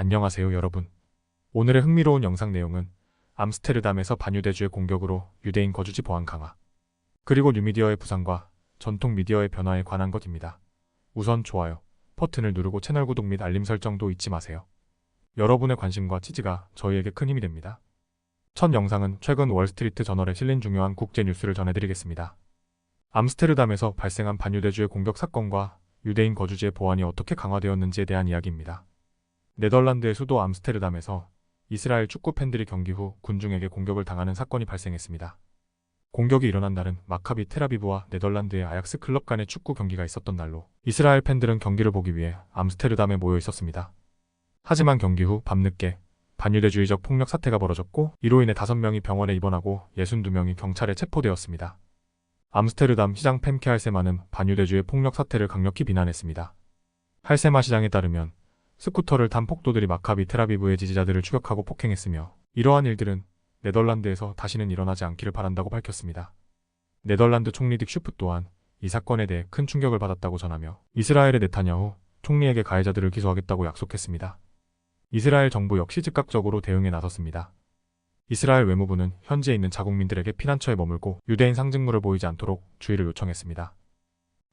안녕하세요 여러분. 오늘의 흥미로운 영상 내용은 암스테르담에서 반유대주의 공격으로 유대인 거주지 보안 강화, 그리고 뉴미디어의 부상과 전통 미디어의 변화에 관한 것입니다. 우선 좋아요 버튼을 누르고 채널 구독 및 알림 설정도 잊지 마세요. 여러분의 관심과 지지가 저희에게 큰 힘이 됩니다. 첫 영상은 최근 월스트리트 저널에 실린 중요한 국제 뉴스를 전해드리겠습니다. 암스테르담에서 발생한 반유대주의 공격 사건과 유대인 거주지의 보안이 어떻게 강화되었는지에 대한 이야기입니다. 네덜란드의 수도 암스테르담에서 이스라엘 축구 팬들이 경기 후 군중에게 공격을 당하는 사건이 발생했습니다. 공격이 일어난 날은 마카비 텔아비브와 네덜란드의 아약스 클럽 간의 축구 경기가 있었던 날로 이스라엘 팬들은 경기를 보기 위해 암스테르담에 모여 있었습니다. 하지만 경기 후 밤늦게 반유대주의적 폭력 사태가 벌어졌고 이로 인해 5명이 병원에 입원하고 62명이 경찰에 체포되었습니다. 암스테르담 시장 펜케 할세마는 반유대주의 폭력 사태를 강력히 비난했습니다. 할세마 시장에 따르면 스쿠터를 탄 폭도들이 마카비 텔아비브의 지지자들을 추격하고 폭행했으며 이러한 일들은 네덜란드에서 다시는 일어나지 않기를 바란다고 밝혔습니다. 네덜란드 총리 딕 슈프 또한 이 사건에 대해 큰 충격을 받았다고 전하며 이스라엘의 네타냐후 총리에게 가해자들을 기소하겠다고 약속했습니다. 이스라엘 정부 역시 즉각적으로 대응에 나섰습니다. 이스라엘 외무부는 현지에 있는 자국민들에게 피난처에 머물고 유대인 상징물을 보이지 않도록 주의를 요청했습니다.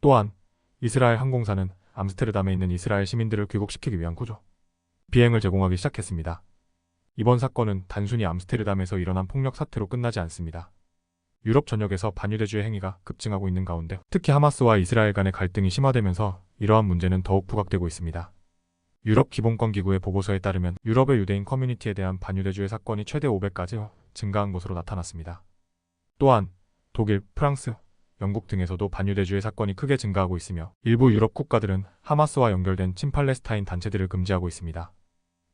또한 이스라엘 항공사는 암스테르담에 있는 이스라엘 시민들을 귀국시키기 위한 구조 비행을 제공하기 시작했습니다. 이번 사건은 단순히 암스테르담에서 일어난 폭력 사태로 끝나지 않습니다. 유럽 전역에서 반유대주의 행위가 급증하고 있는 가운데 특히 하마스와 이스라엘 간의 갈등이 심화되면서 이러한 문제는 더욱 부각되고 있습니다. 유럽 기본권 기구의 보고서에 따르면 유럽의 유대인 커뮤니티에 대한 반유대주의 사건이 최대 500가지 증가한 것으로 나타났습니다. 또한 독일, 프랑스, 영국 등에서도 반유대주의 사건이 크게 증가하고 있으며 일부 유럽 국가들은 하마스와 연결된 친팔레스타인 단체들을 금지하고 있습니다.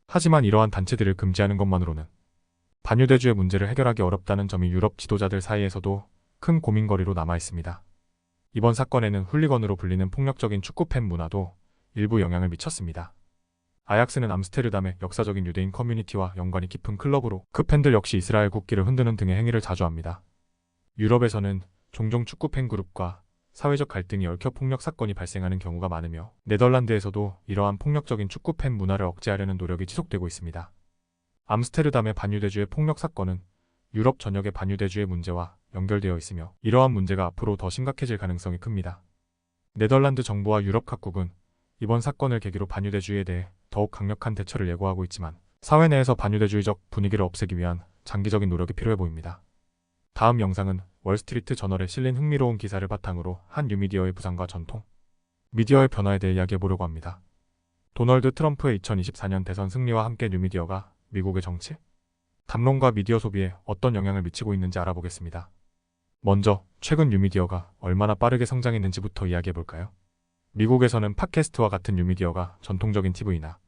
하지만 이러한 단체들을 금지하는 것만으로는 반유대주의 문제를 해결하기 어렵다는 점이 유럽 지도자들 사이에서도 큰 고민거리로 남아 있습니다. 이번 사건에는 훌리건으로 불리는 폭력적인 축구팬 문화도 일부 영향을 미쳤습니다. 아약스는 암스테르담의 역사적인 유대인 커뮤니티와 연관이 깊은 클럽으로 그 팬들 역시 이스라엘 국기를 흔드는 등의 행위를 자주 합니다. 유럽에서는 종종 축구팬 그룹과 사회적 갈등이 얽혀 폭력 사건이 발생하는 경우가 많으며 네덜란드에서도 이러한 폭력적인 축구팬 문화를 억제하려는 노력이 지속되고 있습니다. 암스테르담의 반유대주의 폭력 사건은 유럽 전역의 반유대주의 문제와 연결되어 있으며 이러한 문제가 앞으로 더 심각해질 가능성이 큽니다. 네덜란드 정부와 유럽 각국은 이번 사건을 계기로 반유대주의에 대해 더욱 강력한 대처를 예고하고 있지만 사회 내에서 반유대주의적 분위기를 없애기 위한 장기적인 노력이 필요해 보입니다. 다음 영상은 월스트리트 저널에 실린 흥미로운 기사를 바탕으로 한 뉴미디어의 부상과 전통 미디어의 변화에 대해 이야기해보려고 합니다. 도널드 트럼프의 2024년 대선 승리와 함께 뉴미디어가 미국의 정치, 담론과 미디어 소비에 어떤 영향을 미치고 있는지 알아보겠습니다. 먼저 최근 뉴미디어가 얼마나 빠르게 성장했는지부터 이야기해볼까요? 미국에서는 팟캐스트와 같은 뉴미디어가 전통적인 TV나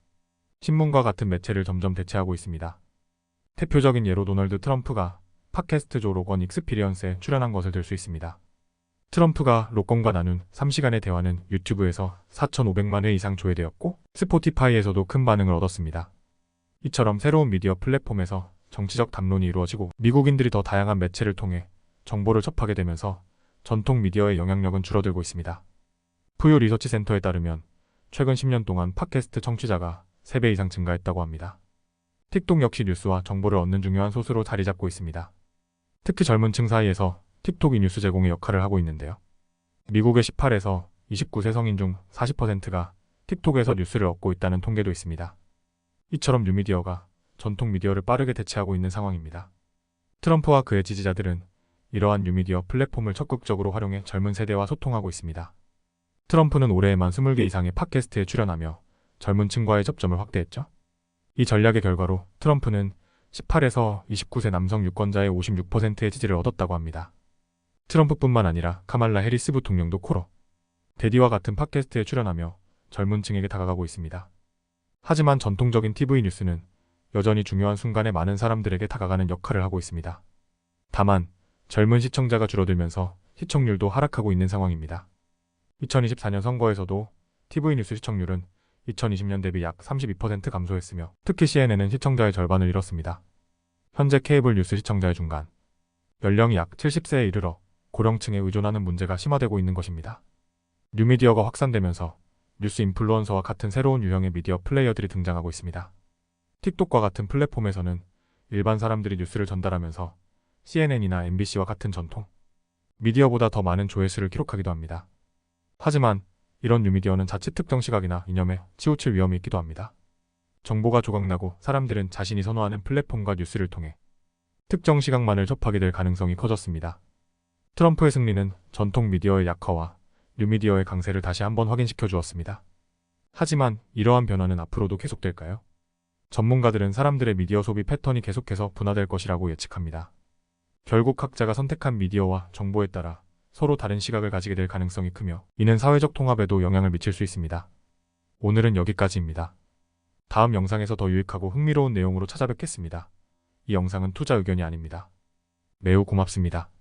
신문과 같은 매체를 점점 대체하고 있습니다. 대표적인 예로 도널드 트럼프가 팟캐스트 조 로건 익스피리언스에 출연한 것을 들 수 있습니다. 트럼프가 로건과 나눈 3시간의 대화는 유튜브에서 4,500만 회 이상 조회되었고 스포티파이에서도 큰 반응을 얻었습니다. 이처럼 새로운 미디어 플랫폼에서 정치적 담론이 이루어지고 미국인들이 더 다양한 매체를 통해 정보를 접하게 되면서 전통 미디어의 영향력은 줄어들고 있습니다. 푸유 리서치 센터에 따르면 최근 10년 동안 팟캐스트 청취자가 3배 이상 증가했다고 합니다. 틱톡 역시 뉴스와 정보를 얻는 중요한 소스로 자리 잡고 있습니다. 특히 젊은 층 사이에서 틱톡이 뉴스 제공의 역할을 하고 있는데요. 미국의 18에서 29세 성인 중 40%가 틱톡에서 뉴스를 얻고 있다는 통계도 있습니다. 이처럼 뉴미디어가 전통 미디어를 빠르게 대체하고 있는 상황입니다. 트럼프와 그의 지지자들은 이러한 뉴미디어 플랫폼을 적극적으로 활용해 젊은 세대와 소통하고 있습니다. 트럼프는 올해에만 20개 이상의 팟캐스트에 출연하며 젊은 층과의 접점을 확대했죠. 이 전략의 결과로 트럼프는 18에서 29세 남성 유권자의 56%의 지지를 얻었다고 합니다. 트럼프뿐만 아니라 카말라 해리스 부통령도 코러 데디와 같은 팟캐스트에 출연하며 젊은 층에게 다가가고 있습니다. 하지만 전통적인 TV 뉴스는 여전히 중요한 순간에 많은 사람들에게 다가가는 역할을 하고 있습니다. 다만 젊은 시청자가 줄어들면서 시청률도 하락하고 있는 상황입니다. 2024년 선거에서도 TV 뉴스 시청률은 2020년 대비 약 32% 감소했으며 특히 CNN은 시청자의 절반을 잃었습니다. 현재 케이블 뉴스 시청자의 중간 연령이 약 70세에 이르러 고령층에 의존하는 문제가 심화되고 있는 것입니다. 뉴미디어가 확산되면서 뉴스 인플루언서와 같은 새로운 유형의 미디어 플레이어들이 등장하고 있습니다. 틱톡과 같은 플랫폼에서는 일반 사람들이 뉴스를 전달하면서 CNN이나 MBC와 같은 전통 미디어보다 더 많은 조회수를 기록하기도 합니다. 하지만 이런 뉴미디어는 자칫 특정 시각이나 이념에 치우칠 위험이 있기도 합니다. 정보가 조각나고 사람들은 자신이 선호하는 플랫폼과 뉴스를 통해 특정 시각만을 접하게 될 가능성이 커졌습니다. 트럼프의 승리는 전통 미디어의 약화와 뉴미디어의 강세를 다시 한번 확인시켜 주었습니다. 하지만 이러한 변화는 앞으로도 계속될까요? 전문가들은 사람들의 미디어 소비 패턴이 계속해서 분화될 것이라고 예측합니다. 결국 각자가 선택한 미디어와 정보에 따라 서로 다른 시각을 가지게 될 가능성이 크며 이는 사회적 통합에도 영향을 미칠 수 있습니다. 오늘은 여기까지입니다. 다음 영상에서 더 유익하고 흥미로운 내용으로 찾아뵙겠습니다. 이 영상은 투자 의견이 아닙니다. 매우 고맙습니다.